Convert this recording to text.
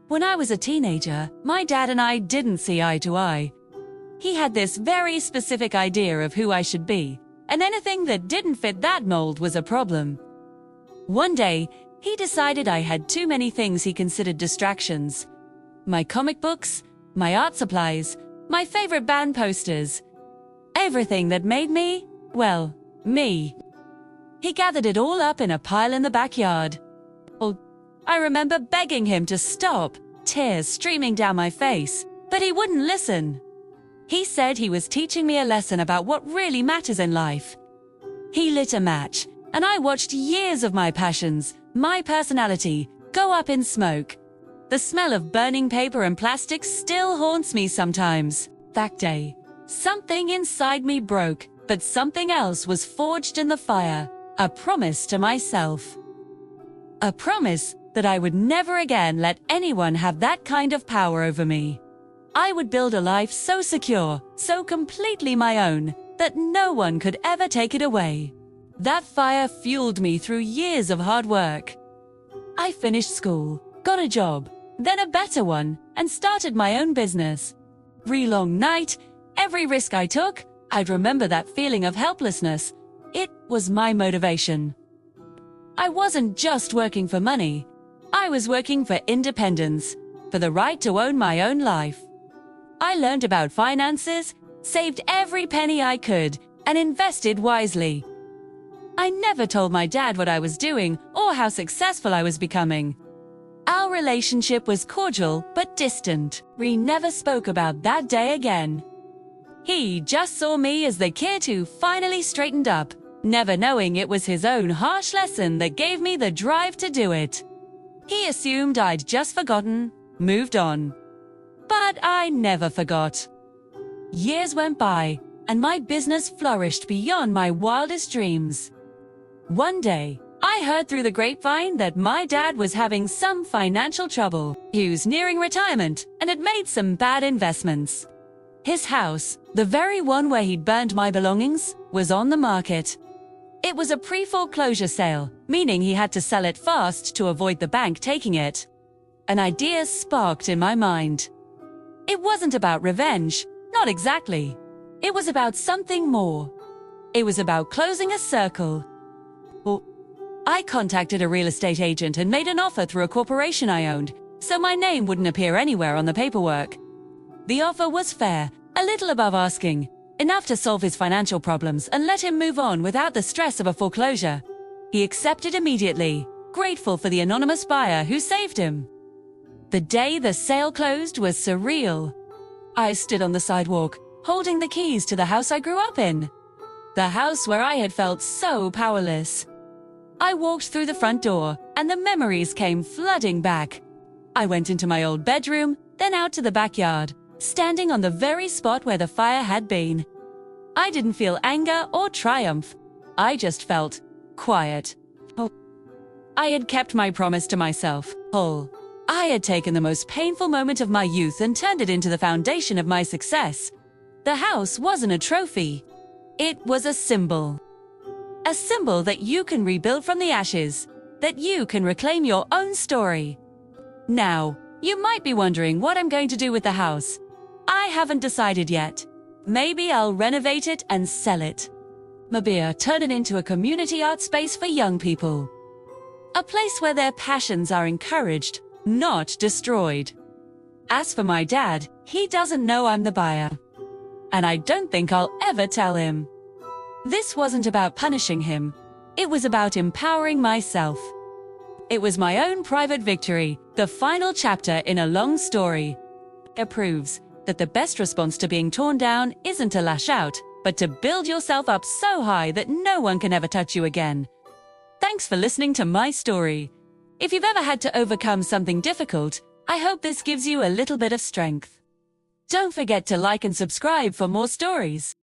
When I was a teenager, my dad and I didn't see eye to eye. He had this very specific idea of who I should be, and anything that didn't fit that mold was a problem. One day, he decided I had too many things he considered distractions. My comic books, my art supplies, my favorite band posters. Everything that made me, well, me. He gathered it all up in a pile in the backyard. I remember begging him to stop, tears streaming down my face, but he wouldn't listen. He said he was teaching me a lesson about what really matters in life. He lit a match, and I watched years of my passions, my personality, go up in smoke. The smell of burning paper and plastic still haunts me sometimes. That day, something inside me broke, but something else was forged in the fire, a promise to myself. A promise that I would never again let anyone have that kind of power over me. I would build a life so secure, so completely my own, that no one could ever take it away. That fire fueled me through years of hard work. I finished school, got a job, then a better one, and started my own business. Every long night, every risk I took, I'd remember that feeling of helplessness. It was my motivation. I wasn't just working for money. I was working for independence, for the right to own my own life. I learned about finances, saved every penny I could, and invested wisely. I never told my dad what I was doing or how successful I was becoming. Our relationship was cordial but distant. We never spoke about that day again. He just saw me as the kid who finally straightened up, never knowing it was his own harsh lesson that gave me the drive to do it. He assumed I'd just forgotten, moved on. But I never forgot. Years went by, and my business flourished beyond my wildest dreams. One day, I heard through the grapevine that my dad was having some financial trouble. He was nearing retirement and had made some bad investments. His house, the very one where he'd burned my belongings, was on the market. It was a pre-foreclosure sale, meaning he had to sell it fast to avoid the bank taking it. An idea sparked in my mind. It wasn't about revenge, not exactly. It was about something more. It was about closing a circle. I contacted a real estate agent and made an offer through a corporation I owned, so my name wouldn't appear anywhere on the paperwork. The offer was fair, a little above asking, enough to solve his financial problems and let him move on without the stress of a foreclosure. He accepted immediately, grateful for the anonymous buyer who saved him. The day the sale closed was surreal. I stood on the sidewalk, holding the keys to the house I grew up in. The house where I had felt so powerless. I walked through the front door, and the memories came flooding back. I went into my old bedroom, then out to the backyard, standing on the very spot where the fire had been. I didn't feel anger or triumph. I just felt quiet. I had kept my promise to myself, whole. I had taken the most painful moment of my youth and turned it into the foundation of my success. The house wasn't a trophy. It was a symbol. A symbol that you can rebuild from the ashes, that you can reclaim your own story. Now, you might be wondering what I'm going to do with the house. I haven't decided yet. Maybe I'll renovate it and sell it. Maybe turn it into a community art space for young people. A place where their passions are encouraged, not destroyed. As for my dad, he doesn't know I'm the buyer. And I don't think I'll ever tell him. This wasn't about punishing him. It was about empowering myself. It was my own private victory, the final chapter in a long story. It proves that the best response to being torn down isn't to lash out, but to build yourself up so high that no one can ever touch you again. Thanks for listening to my story. If you've ever had to overcome something difficult, I hope this gives you a little bit of strength. Don't forget to like and subscribe for more stories.